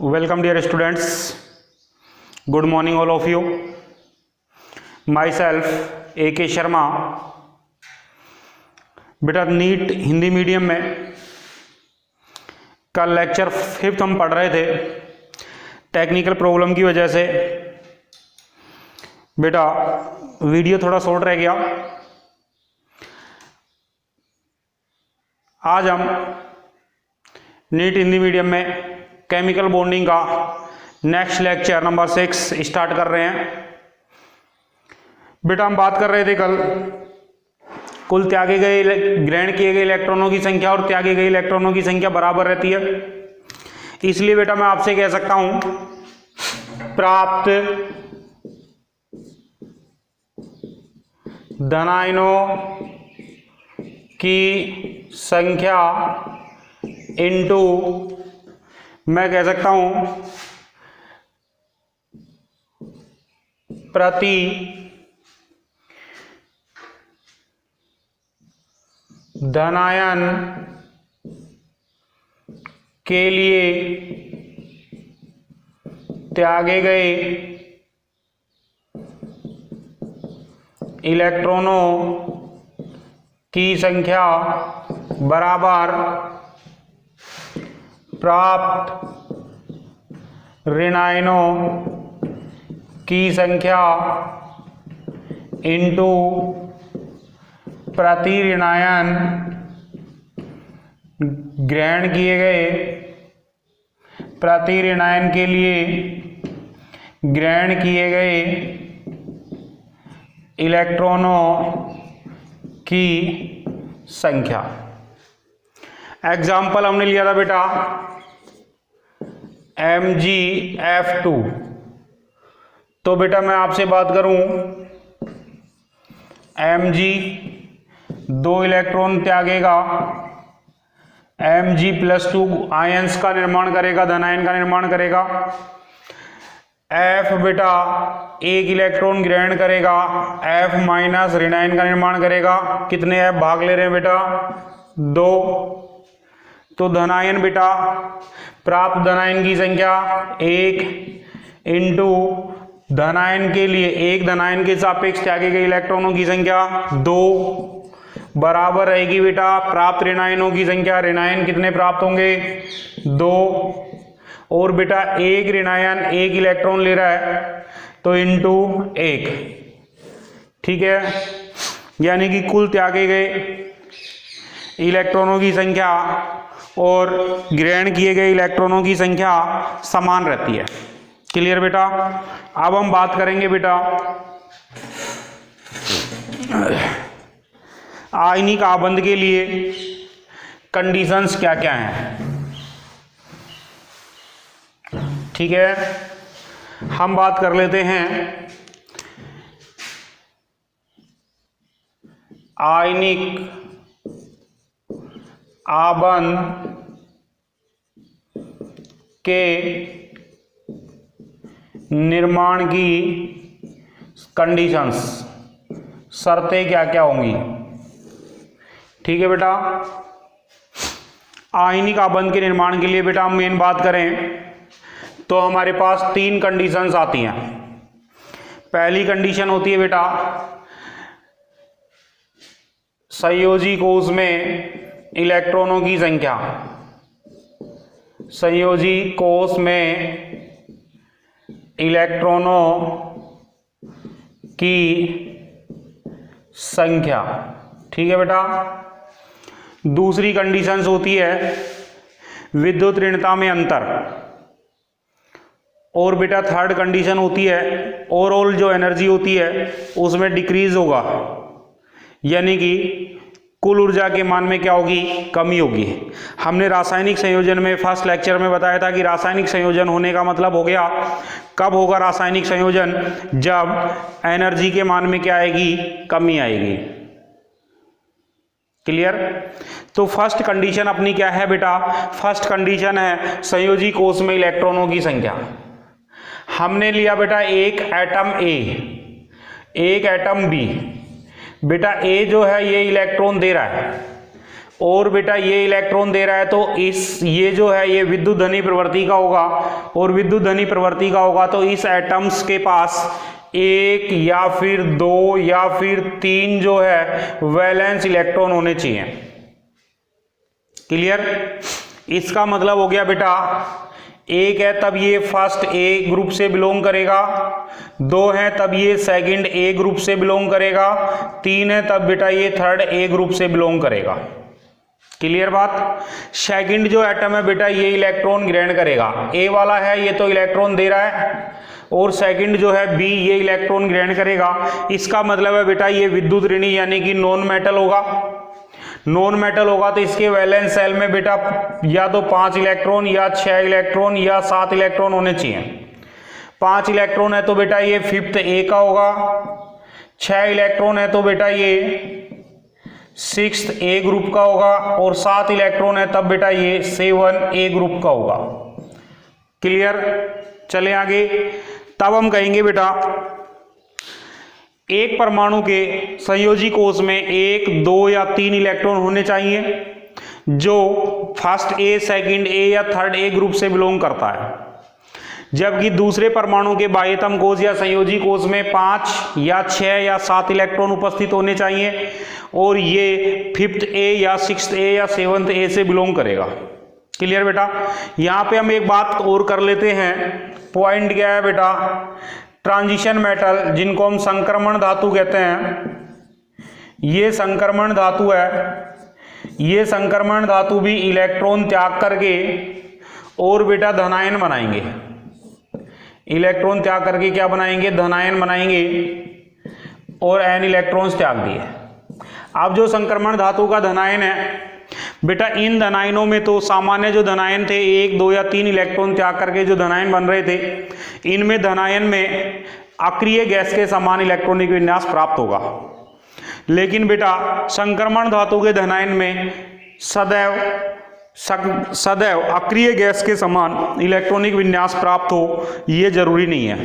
Welcome dear students. Good morning all of you. Myself A.K. Sharma. बेटा NEET Hindi medium में कल lecture 5 हम पढ़ रहे थे। टेक्निकल प्रॉब्लम की वजह से बेटा वीडियो थोड़ा शॉर्ट रह गया। आज हम नीट हिंदी मीडियम में केमिकल बॉन्डिंग का नेक्स्ट लेक्चर नंबर 6 स्टार्ट कर रहे हैं। बेटा हम बात कर रहे थे कल कुल त्यागे गए ग्रहण किए गए इलेक्ट्रॉनों की संख्या और त्यागे गए इलेक्ट्रॉनों की संख्या बराबर रहती है। इसलिए बेटा मैं आपसे कह सकता हूं प्राप्त धनायनों की संख्या इनटू मैं कह सकता हूं प्रति धनायन के लिए त्यागे गए इलेक्ट्रॉनों की संख्या बराबर प्राप्त ऋणायनों की संख्या इनटू प्रति ऋणायन ग्रहण किए गए प्रति ऋणायन के लिए ग्रहण किए गए इलेक्ट्रॉनों की संख्या। एग्जाम्पल हमने लिया था बेटा MgF2। तो बेटा मैं आपसे बात करूं Mg 2 इलेक्ट्रॉन त्यागेगा, Mg+2 आयंस का निर्माण करेगा, धनायन का निर्माण करेगा। F बेटा 1 इलेक्ट्रॉन ग्रहण करेगा, F- ऋणायन का निर्माण करेगा। कितने F भाग ले रहे हैं बेटा? 2। तो धनायन बेटा प्राप्त धनायन की संख्या 1 इंटू धनायन के लिए 1 धनायन के सापेक्ष त्यागे गए इलेक्ट्रॉनों की संख्या 2 बराबर रहेगी बेटा प्राप्त ऋणायनों की संख्या। ऋणायन कितने प्राप्त होंगे? 2। और बेटा 1 ऋणायन 1 इलेक्ट्रॉन ले रहा है तो इंटू 1। ठीक है, यानी कि कुल त्यागे गए इलेक्ट्रॉनों की संख्या और ग्रहण किए गए इलेक्ट्रॉनों की संख्या समान रहती है। क्लियर बेटा? अब हम बात करेंगे बेटा आयनिक आबंध के लिए कंडीशंस क्या क्या हैं। ठीक है, हम बात कर लेते हैं आयनिक आबंध के निर्माण की कंडीशंस, शर्तें क्या क्या होंगी। ठीक है बेटा, आयनिक आबंध के निर्माण के लिए बेटा हम मेन बात करें तो हमारे पास 3 कंडीशंस आती हैं। पहली कंडीशन होती है बेटा संयोजी कोश में इलेक्ट्रॉनों की संख्या। संयोजी कोश में इलेक्ट्रॉनों की संख्या। ठीक है बेटा। दूसरी कंडीशंस होती है विद्युत ऋणता में अंतर। और बेटा थर्ड कंडीशन होती है ओवरऑल जो एनर्जी होती है उसमें डिक्रीज होगा, यानी कि कुल ऊर्जा के मान में क्या होगी? कमी होगी। हमने रासायनिक संयोजन में फर्स्ट लेक्चर में बताया था कि रासायनिक संयोजन होने का मतलब हो गया, कब होगा रासायनिक संयोजन? जब एनर्जी के मान में क्या आएगी? कमी आएगी। क्लियर? तो फर्स्ट कंडीशन अपनी क्या है बेटा? फर्स्ट कंडीशन है संयोजी कोश में इलेक्ट्रॉनों की संख्या। हमने लिया बेटा एक एटम A, एक एटम B। बेटा ए जो है ये इलेक्ट्रॉन दे रहा है और बेटा ये इलेक्ट्रॉन दे रहा है, तो ये जो है ये विद्युत धनी प्रवृत्ति का होगा, और विद्युत धनी प्रवृत्ति का होगा तो इस एटम्स के पास 1 या फिर 2 या फिर 3 जो है वैलेंस इलेक्ट्रॉन होने चाहिए। क्लियर? इसका मतलब हो गया बेटा 1 है तब ये फर्स्ट ए ग्रुप से बिलोंग करेगा, 2 है तब ये सेकंड ए ग्रुप से बिलोंग करेगा, 3 है तब बेटा ये थर्ड ए ग्रुप से बिलोंग करेगा। क्लियर बात? सेकंड जो एटम है बेटा ये इलेक्ट्रॉन ग्रहण करेगा, ए वाला है ये तो इलेक्ट्रॉन दे रहा है, और सेकंड जो है बी ये इलेक्ट्रॉन ग्रहण करेगा। इसका मतलब है बेटा ये विद्युत ऋणी यानी कि नॉन मेटल होगा। नॉन मेटल होगा तो इसके वैलेंस सेल में बेटा या तो 5 इलेक्ट्रॉन या 6 इलेक्ट्रॉन या 7 इलेक्ट्रॉन होने चाहिए। 5 इलेक्ट्रॉन है तो बेटा ये 5th ए का होगा, 6 इलेक्ट्रॉन है तो बेटा ये 6th ए ग्रुप का होगा, और 7 इलेक्ट्रॉन है तब बेटा ये 7 ए ग्रुप का होगा। क्लियर? चले आगे। तब हम कहेंगे बेटा एक परमाणु के संयोजी कोष में 1, 2 या 3 इलेक्ट्रॉन होने चाहिए जो फर्स्ट ए, सेकंड ए या थर्ड ए ग्रुप से बिलोंग करता है, जबकि दूसरे परमाणु के बाह्यतम कोष या संयोजी कोष में 5 या 6 या 7 इलेक्ट्रॉन उपस्थित होने चाहिए, और ये 5th ए या 6th ए या 7th ए से बिलोंग करेगा। क्लियर बेटा? यहाँ पे हम एक बात और कर लेते हैं। पॉइंट क्या है बेटा? ट्रांजिशन मेटल जिनको हम संक्रमण धातु कहते हैं, ये संक्रमण धातु है, ये संक्रमण धातु भी इलेक्ट्रॉन त्याग करके और बेटा धनायन बनाएंगे। इलेक्ट्रॉन त्याग करके क्या बनाएंगे? धनायन बनाएंगे, और n इलेक्ट्रॉन्स त्याग दिए। अब जो संक्रमण धातु का धनायन है बेटा, इन धनायनों में तो सामान्य जो धनायन थे 1, 2 या 3 इलेक्ट्रॉन त्याग करके जो धनायन बन रहे थे, इनमें धनायन में अक्रिय गैस के समान इलेक्ट्रॉनिक विन्यास प्राप्त होगा। लेकिन बेटा संक्रमण धातु के धनायन में सदैव अक्रिय गैस के समान इलेक्ट्रॉनिक विन्यास प्राप्त हो, ये जरूरी नहीं है।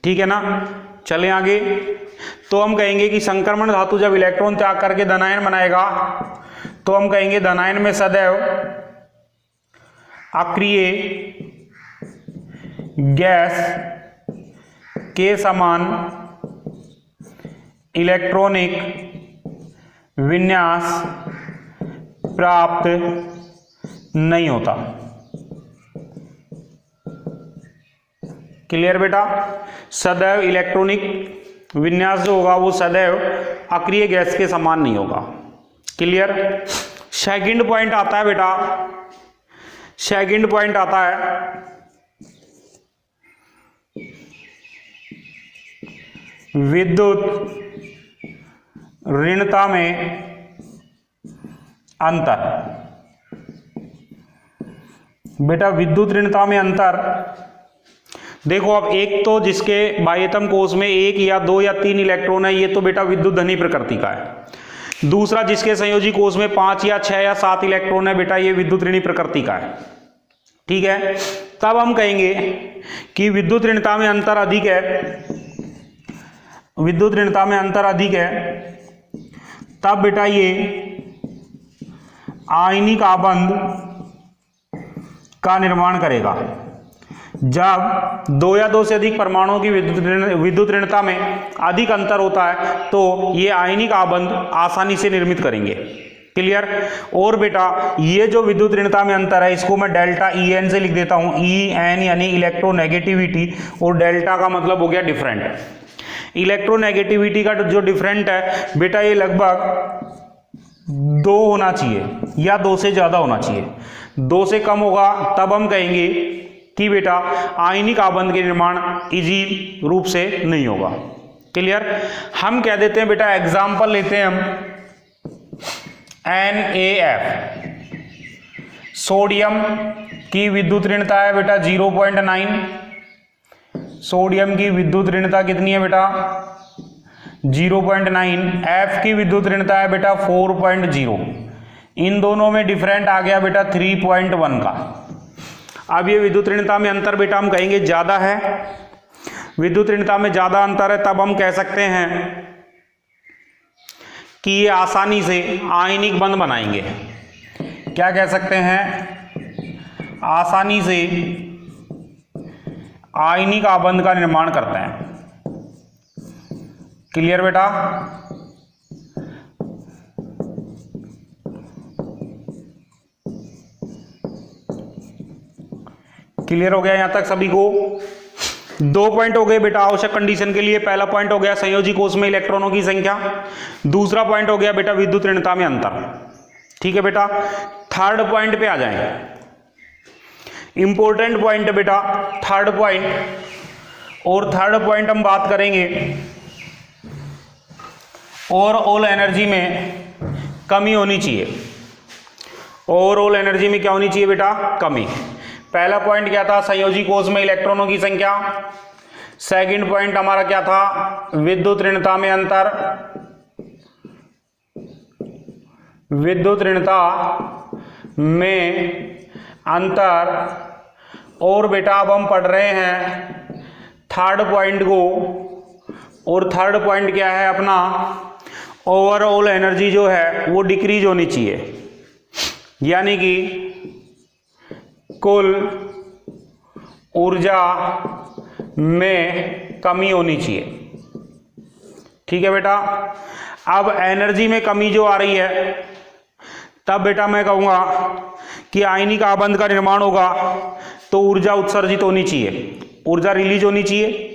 ठीक है ना? चलें आगे। तो हम कहेंगे कि संक्रमण धातु जब इलेक्ट्रॉन त्याग करके धनायन बनाएगा तो हम कहेंगे धनायन में सदैव अक्रिय गैस के समान इलेक्ट्रॉनिक विन्यास प्राप्त नहीं होता। क्लियर बेटा? सदैव इलेक्ट्रॉनिक विन्यास जो होगा वो सदैव अक्रिय गैस के समान नहीं होगा। क्लियर? सेकंड पॉइंट आता है बेटा, सेकंड पॉइंट आता है विद्युत ऋणता में अंतर। बेटा विद्युत ऋणता में अंतर देखो, अब एक तो जिसके बाह्यतम कोष में 1 या 2 या 3 इलेक्ट्रॉन है, ये तो बेटा विद्युत धनी प्रकृति का है। दूसरा जिसके संयोजी कोष में 5 या 6 या 7 इलेक्ट्रॉन है बेटा, ये विद्युत ऋणी प्रकृति का है। ठीक है? तब हम कहेंगे कि विद्युत ऋणता में अंतर अधिक है, विद्युत ऋणता में अंतर अधिक है, तब बेटा ये आयनिक आबंध का निर्माण करेगा। जब 2 या 2 से अधिक परमाणुओं की विद्युत ऋणता में अधिक अंतर होता है तो ये आयनिक आबंध आसानी से निर्मित करेंगे। क्लियर? और बेटा ये जो विद्युत ऋणता में अंतर है इसको मैं डेल्टा EN से लिख देता हूं। EN यानी इलेक्ट्रोनेगेटिविटी, और डेल्टा का मतलब हो गया डिफरेंट। इलेक्ट्रोनेगेटिविटी का जो डिफरेंट है बेटा ये लगभग 2 होना चाहिए या 2 से ज्यादा होना चाहिए। 2 से कम होगा तब हम कहेंगे कि बेटा आयनिक आबंध के निर्माण इजी रूप से नहीं होगा। क्लियर? हम कह देते हैं बेटा, एग्जाम्पल लेते हैं हम NaF, सोडियम की विद्युत ऋणता है बेटा 0.9। सोडियम की विद्युत ऋणता कितनी है बेटा? 0.9। F की विद्युत ऋणता है बेटा 4.0। इन दोनों में डिफरेंट आ गया बेटा 3.1 का। अब ये विद्युत ऋणता में अंतर बेटा हम कहेंगे ज्यादा है, विद्युत ऋणता में ज्यादा अंतर है, तब हम कह सकते हैं कि ये आसानी से आयनिक बंध बनाएंगे। क्या कह सकते हैं? आसानी से आयनिक आबंध का निर्माण करते हैं। क्लियर बेटा? क्लियर हो गया यहां तक सभी को? 2 पॉइंट हो गए बेटा आवश्यक कंडीशन के लिए। पहला पॉइंट हो गया संयोजी कोष में इलेक्ट्रॉनों की संख्या, दूसरा पॉइंट हो गया बेटा विद्युत ऋणता में अंतर। ठीक है बेटा, थर्ड पॉइंट पे आ जाएंगे। इंपॉर्टेंट पॉइंट है बेटा थर्ड पॉइंट, और थर्ड पॉइंट हम बात करेंगे ओवरऑल एनर्जी में कमी होनी चाहिए। ओवरऑल एनर्जी में क्या होनी चाहिए बेटा? कमी। पहला पॉइंट क्या था? संयोजी कोष में इलेक्ट्रॉनों की संख्या। सेकंड पॉइंट हमारा क्या था? विद्युत ऋणता में अंतर। विद्युत ऋणता में अंतर। और बेटा अब हम पढ़ रहे हैं थर्ड पॉइंट को, और थर्ड पॉइंट क्या है अपना? ओवरऑल एनर्जी जो है वो डिक्रीज होनी चाहिए, यानी कि कुल ऊर्जा में कमी होनी चाहिए। ठीक है बेटा? अब एनर्जी में कमी जो आ रही है, तब बेटा मैं कहूंगा कि आयनिक आबंध का निर्माण होगा तो ऊर्जा उत्सर्जित होनी चाहिए, ऊर्जा रिलीज होनी चाहिए।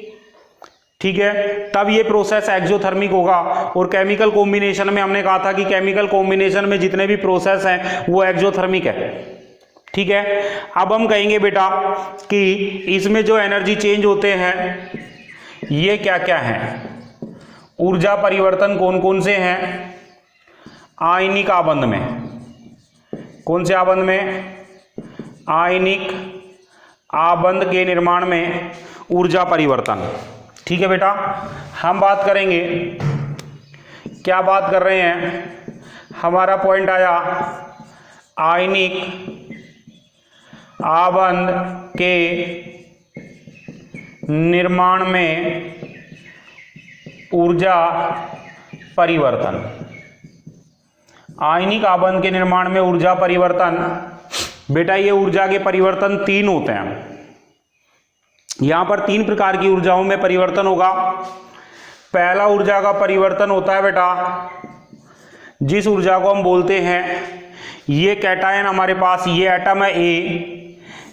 ठीक है, तब ये प्रोसेस एक्सोथर्मिक होगा। और केमिकल कॉम्बिनेशन में हमने कहा था कि केमिकल कॉम्बिनेशन में जितने भी प्रोसेस हैं वो एक्सोथर्मिक है। ठीक है, अब हम कहेंगे बेटा कि इसमें जो एनर्जी चेंज होते हैं ये क्या क्या हैं? ऊर्जा परिवर्तन कौन कौन से हैं? आयनिक आबंध में। कौन से आबंध में? आयनिक आबंध के निर्माण में ऊर्जा परिवर्तन। ठीक है बेटा, हम बात करेंगे, क्या बात कर रहे हैं? हमारा पॉइंट आया आयनिक आबंध के निर्माण में ऊर्जा परिवर्तन। आयनिक आबंध के निर्माण में ऊर्जा परिवर्तन। बेटा ये ऊर्जा के परिवर्तन 3 होते हैं। यहां पर 3 प्रकार की ऊर्जाओं में परिवर्तन होगा। पहला ऊर्जा का परिवर्तन होता है बेटा जिस ऊर्जा को हम बोलते हैं, ये कैटायन हमारे पास, ये एटम है ए,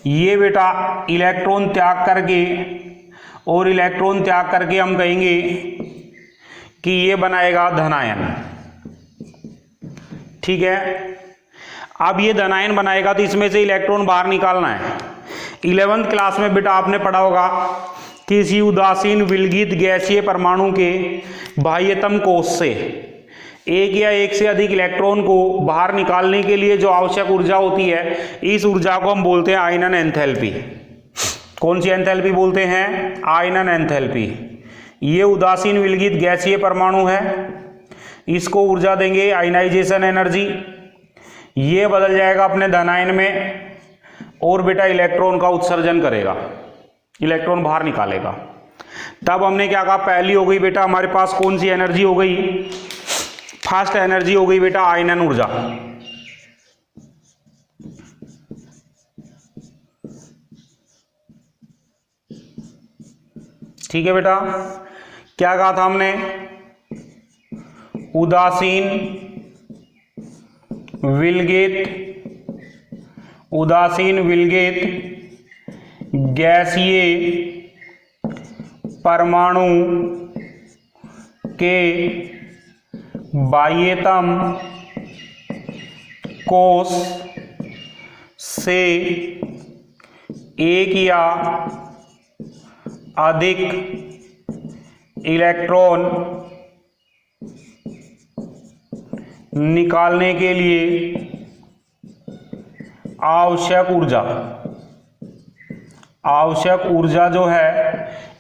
ये बेटा इलेक्ट्रॉन त्याग करके, और इलेक्ट्रॉन त्याग करके हम कहेंगे कि ये बनाएगा धनायन। ठीक है, अब ये धनायन बनाएगा तो इसमें से इलेक्ट्रॉन बाहर निकालना है। 11th क्लास में बेटा आपने पढ़ा होगा किसी उदासीन विलगित गैसीय परमाणु के बाह्यतम कोश से एक या एक से अधिक इलेक्ट्रॉन को बाहर निकालने के लिए जो आवश्यक ऊर्जा होती है, इस ऊर्जा को हम बोलते हैं आयनन एंथैल्पी। कौन सी एंथैल्पी बोलते हैं? आयनन एंथैल्पी। ये उदासीन विलगित गैसीय परमाणु है, इसको ऊर्जा देंगे आयनाइजेशन एनर्जी, ये बदल जाएगा अपने धनायन में, और बेटा इलेक्ट्रॉन का उत्सर्जन करेगा, इलेक्ट्रॉन बाहर निकालेगा। तब हमने क्या कहा? पहली हो गई बेटा हमारे पास कौन सी एनर्जी हो गई? फर्स्ट एनर्जी हो गई बेटा आयनन ऊर्जा। ठीक है बेटा, क्या कहा था हमने? उदासीन विलगित गैसीय परमाणु के बाह्यतम कोश से एक या अधिक इलेक्ट्रॉन निकालने के लिए आवश्यक ऊर्जा जो है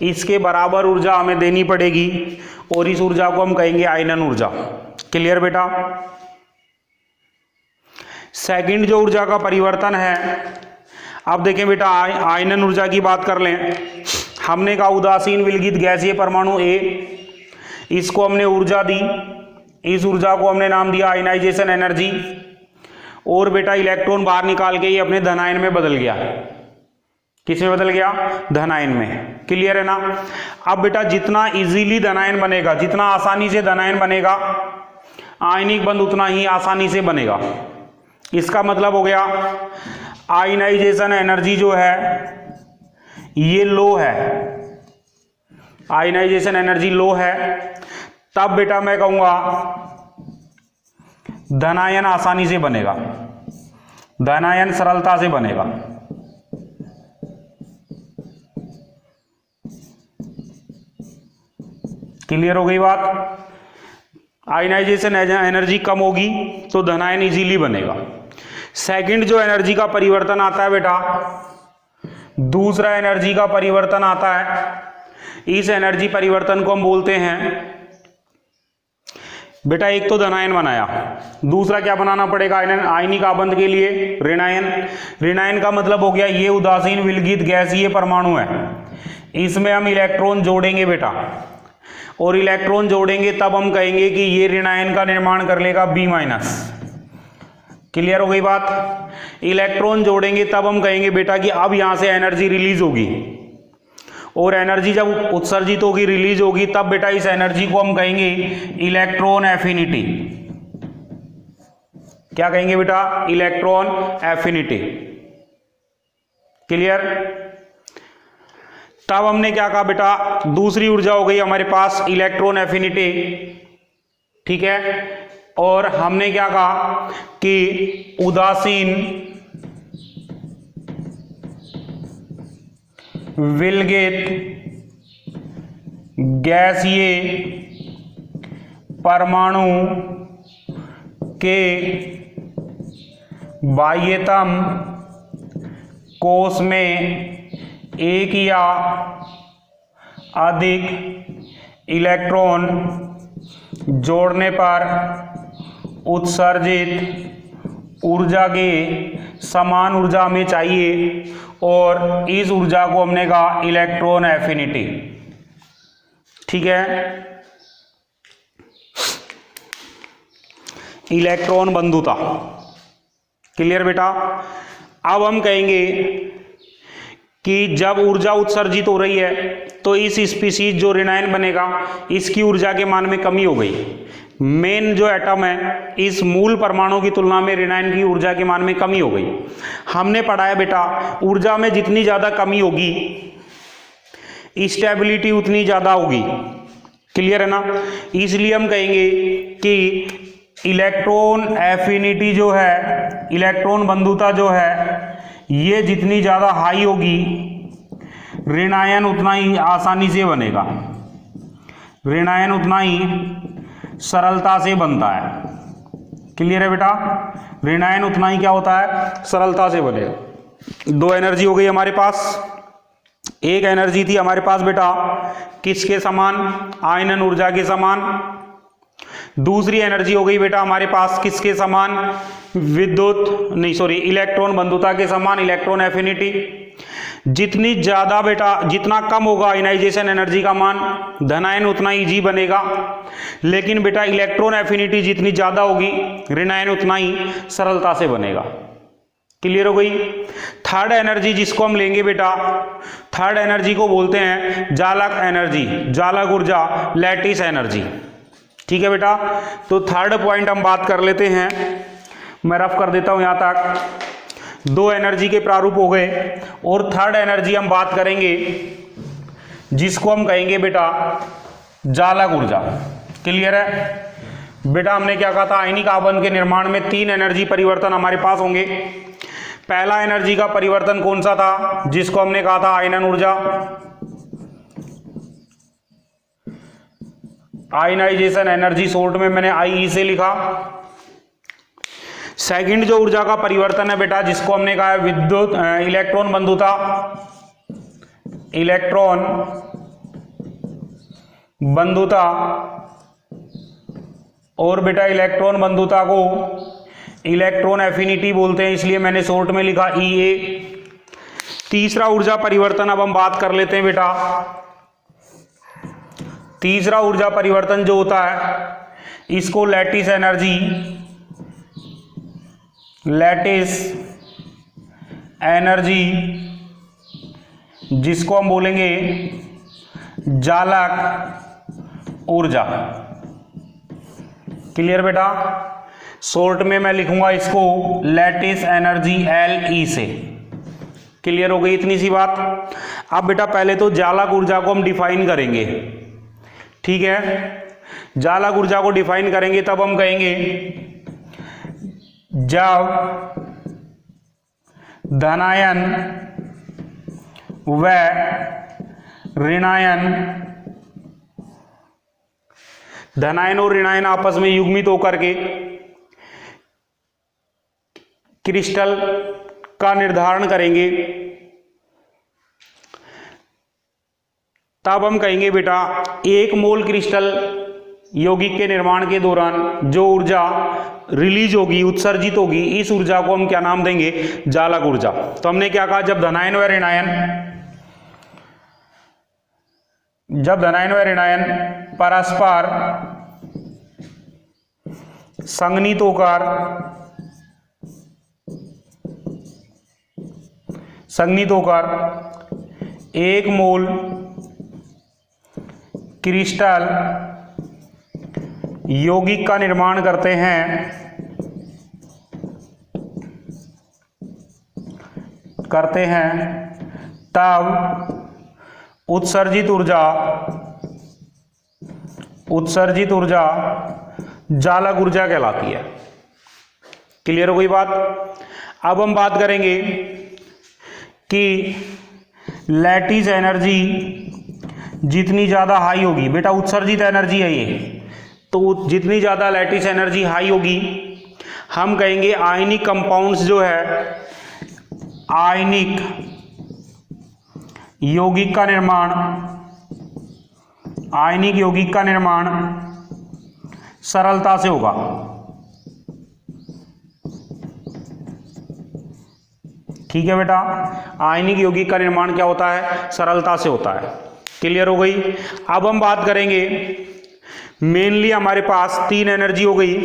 इसके बराबर ऊर्जा हमें देनी पड़ेगी, और इस ऊर्जा को हम कहेंगे आयनन ऊर्जा। क्लियर बेटा? सेकंड जो ऊर्जा का परिवर्तन है, अब देखें बेटा आयनन ऊर्जा की बात कर लें। हमने कहा उदासीन विलगित गैसीय परमाणु ए, इसको हमने ऊर्जा दी इस ऊर्जा को हमने नाम दिया आयनाइजेशन एनर्जी। और बेटा इलेक्ट्रॉन बाहर निकाल के ये अपने धनायन में बदल गया। किस में बदल गया? धनायन में। क्लियर है ना? अब बेटा जितना इजीली धनायन बनेगा, जितना आसानी से धनायन बनेगा, आयनिक बंध उतना ही आसानी से बनेगा। इसका मतलब हो गया आयनाइजेशन एनर्जी जो है ये लो है, आयनाइजेशन एनर्जी लो है, तब बेटा मैं कहूंगा धनायन आसानी से बनेगा, धनायन सरलता से बनेगा। क्लियर हो गई बात? आयनाइजेशन एनर्जी कम होगी तो धनायन इजीली बनेगा। सेकंड जो एनर्जी का परिवर्तन आता है बेटा, दूसरा एनर्जी का परिवर्तन आता है, इस एनर्जी परिवर्तन को हम बोलते हैं बेटा, एक तो धनायन बनाया, दूसरा क्या बनाना पड़ेगा आयनिक आबंध के लिए? ऋणायन। ऋणायन का मतलब हो गया ये उदासीन विलगित गैसीय परमाणु है, इसमें हम इलेक्ट्रॉन जोड़ेंगे बेटा, और इलेक्ट्रॉन जोड़ेंगे तब हम कहेंगे कि ये ऋणायन का निर्माण कर लेगा B-। क्लियर हो गई बात? इलेक्ट्रॉन जोड़ेंगे तब हम कहेंगे बेटा कि अब यहां से एनर्जी रिलीज होगी, और एनर्जी जब उत्सर्जित होगी, रिलीज होगी, तब बेटा इस एनर्जी को हम कहेंगे इलेक्ट्रॉन एफिनिटी। क्या कहेंगे बेटा? Electron affinity. क्लियर? तब हमने क्या कहा बेटा, दूसरी ऊर्जा हो गई हमारे पास इलेक्ट्रॉन एफिनिटी, ठीक है। और हमने क्या कहा कि उदासीन विलगित गैसीय परमाणु के बाह्यतम कोश में एक या अधिक इलेक्ट्रॉन जोड़ने पर उत्सर्जित ऊर्जा के समान ऊर्जा हमें चाहिए, और इस ऊर्जा को हमने कहा इलेक्ट्रॉन एफिनिटी। ठीक है, इलेक्ट्रॉन बंधुता। क्लियर बेटा? अब हम कहेंगे कि जब ऊर्जा उत्सर्जित हो रही है तो इस स्पीशीज जो ऋणायन बनेगा इसकी ऊर्जा के मान में कमी हो गई। मेन जो एटम है इस मूल परमाणु की तुलना में ऋणायन की ऊर्जा के मान में कमी हो गई। हमने पढ़ा है बेटा ऊर्जा में जितनी ज्यादा कमी होगी स्टेबिलिटी उतनी ज्यादा होगी। क्लियर है ना? इसलिए हम कहेंगे कि इलेक्ट्रॉन एफिनिटी जो है, इलेक्ट्रॉन बंधुता जो है, ये जितनी ज्यादा हाई होगी ऋणायन उतना ही आसानी से बनेगा, ऋणायन उतना ही सरलता से बनता है। क्लियर है बेटा? ऋणायन उतना ही क्या होता है? सरलता से बनेगा। दो एनर्जी हो गई हमारे पास। एक एनर्जी थी हमारे पास बेटा किसके समान? आयनन ऊर्जा के समान। दूसरी एनर्जी हो गई बेटा हमारे पास किसके समान? इलेक्ट्रॉन बंधुता के समान, इलेक्ट्रॉन एफिनिटी। जितनी ज्यादा बेटा, जितना कम होगा आयनाइजेशन एनर्जी का मान, धनायन उतना इजी बनेगा। लेकिन बेटा इलेक्ट्रॉन एफिनिटी जितनी ज्यादा होगी ऋणायन उतना ही सरलता से बनेगा। क्लियर हो गई? थर्ड एनर्जी जिसको हम लेंगे बेटा, थर्ड एनर्जी को बोलते हैं जालक एनर्जी, जालक ऊर्जा, लैटिस एनर्जी। ठीक है बेटा? तो थर्ड पॉइंट हम बात कर लेते हैं, मैं रफ कर देता हूं यहां तक। दो एनर्जी के प्रारूप हो गए और थर्ड एनर्जी हम बात करेंगे जिसको हम कहेंगे बेटा जालक ऊर्जा। क्लियर है बेटा? हमने क्या कहा था, आयनिक आबंध के निर्माण में तीन एनर्जी परिवर्तन हमारे पास होंगे। पहला एनर्जी का परिवर्तन कौन सा था? जिसको हमने कहा था आयनन ऊर्जा, आयनाइजेशन एनर्जी, शॉर्ट में मैंने आई से लिखा। सेकंड जो ऊर्जा का परिवर्तन है बेटा जिसको हमने कहा है विद्युत इलेक्ट्रॉन बंधुता, इलेक्ट्रॉन बंधुता। और बेटा इलेक्ट्रॉन बंधुता को इलेक्ट्रॉन एफिनिटी बोलते हैं, इसलिए मैंने शॉर्ट में लिखा EA। तीसरा ऊर्जा परिवर्तन अब हम बात कर लेते हैं बेटा। तीसरा ऊर्जा परिवर्तन जो होता है इसको लैटिस एनर्जी जिसको हम बोलेंगे जालक ऊर्जा। क्लियर बेटा? शॉर्ट में मैं लिखूंगा इसको लैटिस एनर्जी LE से। क्लियर हो गई इतनी सी बात? अब बेटा पहले तो जालक ऊर्जा को हम डिफाइन करेंगे, ठीक है? जालक ऊर्जा को डिफाइन करेंगे तब हम कहेंगे जब धनायन व ऋणायन और ऋणायन आपस में युग्मित होकर के क्रिस्टल का निर्धारण करेंगे, तब हम कहेंगे बेटा एक मोल क्रिस्टल यौगिक के निर्माण के दौरान जो ऊर्जा रिलीज होगी, उत्सर्जित होगी, इस ऊर्जा को हम क्या नाम देंगे? जालक ऊर्जा। तो हमने क्या कहा? जब धनायन व ऋणायन परस्पर संघनित होकर एक मोल क्रिस्टल यौगिक का निर्माण करते हैं, तब उत्सर्जित ऊर्जा जालक ऊर्जा कहलाती है। क्लियर हो गई बात? अब हम बात करेंगे कि लैटिस एनर्जी जितनी ज़्यादा हाई होगी, बेटा उत्सर्जित एनर्जी है ये, तो जितनी ज़्यादा लैटिस एनर्जी हाई होगी हम कहेंगे आयनिक कंपाउंड्स जो है, आयनिक यौगिक का निर्माण सरलता से होगा। ठीक है बेटा? आयनिक यौगिक का निर्माण क्या होता है? सरलता से होता है। क्लियर हो गई? अब हम बात करेंगे मेनली हमारे पास 3 एनर्जी हो गई।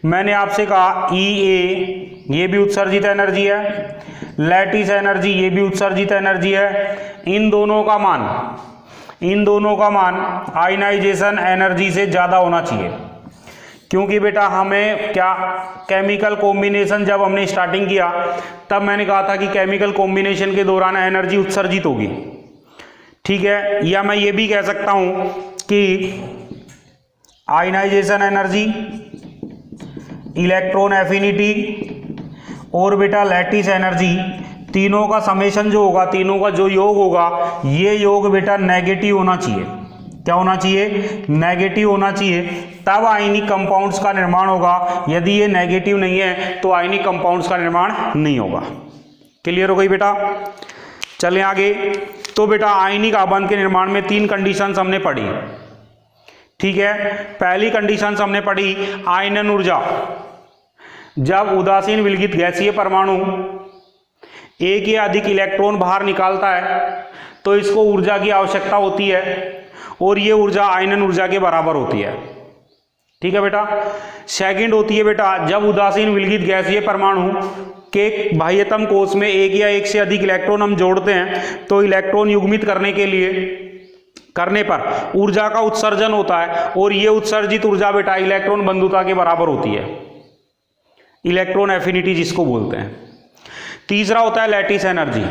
मैंने आपसे कहा EA ये भी उत्सर्जित एनर्जी है, लैटिस एनर्जी ये भी उत्सर्जित एनर्जी है। इन दोनों का मान आयनाइजेशन एनर्जी से ज़्यादा होना चाहिए, क्योंकि बेटा हमें क्या केमिकल कॉम्बिनेशन जब हमने स्टार्टिंग किया तब मैंने कहा था कि केमिकल कॉम्बिनेशन के दौरान एनर्जी उत्सर्जित होगी। ठीक है? या मैं ये भी कह सकता हूँ कि आयनाइजेशन एनर्जी, इलेक्ट्रॉन एफिनिटी और बेटा लैटिस एनर्जी, तीनों का समेशन जो होगा, तीनों का जो योग होगा, ये योग बेटा नेगेटिव होना चाहिए। क्या होना चाहिए? नेगेटिव होना चाहिए, तब आयनिक कंपाउंड्स का निर्माण होगा। यदि ये नेगेटिव नहीं है तो आयनिक कंपाउंड्स का निर्माण नहीं होगा। क्लियर हो गई बेटा? चलें आगे। तो बेटा आयनिक आबंध के निर्माण में 3 कंडीशंस हमने पढ़ी। ठीक है? पहली कंडीशंस हमने पढ़ी आयनन ऊर्जा। जब उदासीन विलगित गैसीय परमाणु एक या अधिक इलेक्ट्रॉन बाहर निकालता है तो इसको ऊर्जा की आवश्यकता होती है और ये ऊर्जा आयनन ऊर्जा के बराबर होती है। ठीक है बेटा? सेकंड होती है बेटा जब उदासीन विलगित गैसीय परमाणु के बाह्यतम कोश में एक या एक से अधिक इलेक्ट्रॉन हम जोड़ते हैं तो इलेक्ट्रॉन युग्मित करने पर ऊर्जा का उत्सर्जन होता है और ये उत्सर्जित ऊर्जा बेटा इलेक्ट्रॉन बंधुता के बराबर होती है, इलेक्ट्रॉन एफिनिटी जिसको बोलते हैं। तीसरा होता है लैटिस एनर्जी।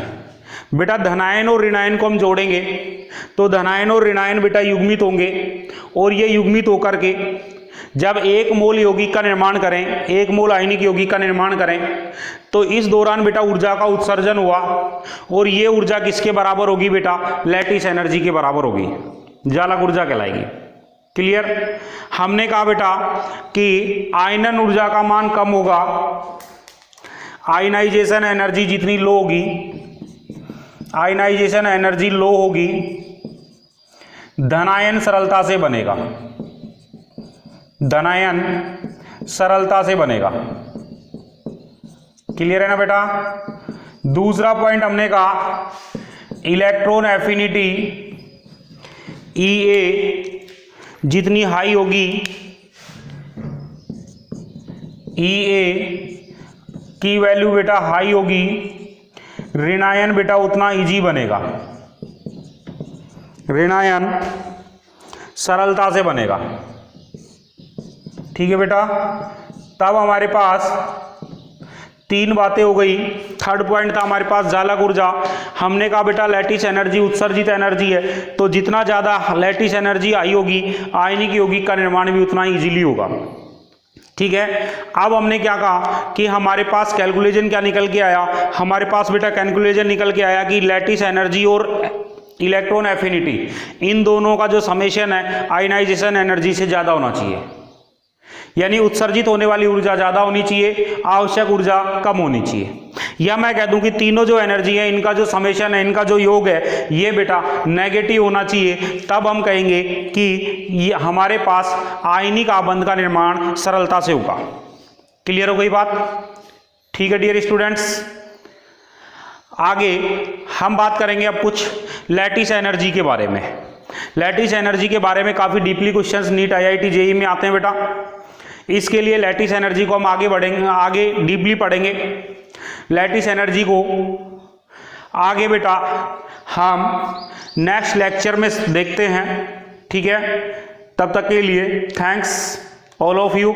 बेटा धनायन और ऋणायन को हम जोड़ेंगे तो धनायन और ऋणायन बेटा युग्मित होंगे और ये युग्मित होकर के जब एक मोल यौगिक का निर्माण करें, एक मोल आयनिक यौगिक का निर्माण करें तो इस दौरान बेटा ऊर्जा का उत्सर्जन हुआ और ये ऊर्जा किसके बराबर होगी बेटा? लैटिस एनर्जी के बराबर होगी, जालक ऊर्जा कहलाएगी। क्लियर? हमने कहा बेटा कि आयनन ऊर्जा का मान कम होगा, आयनाइजेशन एनर्जी जितनी लो होगी, आयनाइजेशन एनर्जी लो होगी, धनायन सरलता से बनेगा, धनायन सरलता से बनेगा। क्लियर है ना बेटा? दूसरा पॉइंट हमने कहा इलेक्ट्रॉन एफिनिटी EA जितनी हाई होगी ई ए की वैल्यू बेटा हाई होगी, ऋण आयन बेटा उतना इजी बनेगा, ऋण आयन सरलता से बनेगा। ठीक है बेटा, तब हमारे पास तीन बातें हो गई। थर्ड पॉइंट था हमारे पास जालक ऊर्जा। हमने कहा बेटा लैटिस एनर्जी उत्सर्जित एनर्जी है, तो जितना ज़्यादा लैटिस एनर्जी आई होगी, आयनिक यौगिक का निर्माण भी उतना इजीली होगा। ठीक है, अब हमने क्या कहा कि हमारे पास कैलकुलेशन क्या निकल के आया, हमारे पास बेटा कैलकुलेशन निकल के आया कि लैटिस एनर्जी और इलेक्ट्रॉन एफिनिटी इन दोनों का जो समेशन है आयनाइजेशन एनर्जी से ज़्यादा होना चाहिए, यानी उत्सर्जित होने वाली ऊर्जा ज़्यादा होनी चाहिए, आवश्यक ऊर्जा कम होनी चाहिए। या मैं कह दूं कि तीनों जो एनर्जी है इनका जो समेशन है, इनका जो योग है, ये बेटा नेगेटिव होना चाहिए, तब हम कहेंगे कि ये हमारे पास आयनिक आबंध का निर्माण सरलता से होगा। क्लियर हो गई बात? ठीक है डियर स्टूडेंट्स, आगे हम बात करेंगे अब कुछ लैटिस एनर्जी के बारे में। लैटिस एनर्जी के बारे में काफ़ी deeply questions NEET IIT JEE में आते हैं बेटा, इसके लिए लैटिस एनर्जी को हम आगे बढ़ेंगे, आगे डीपली पढ़ेंगे। लैटिस एनर्जी को आगे बेटा हम नेक्स्ट लेक्चर में देखते हैं। ठीक है, तब तक के लिए थैंक्स ऑल ऑफ यू।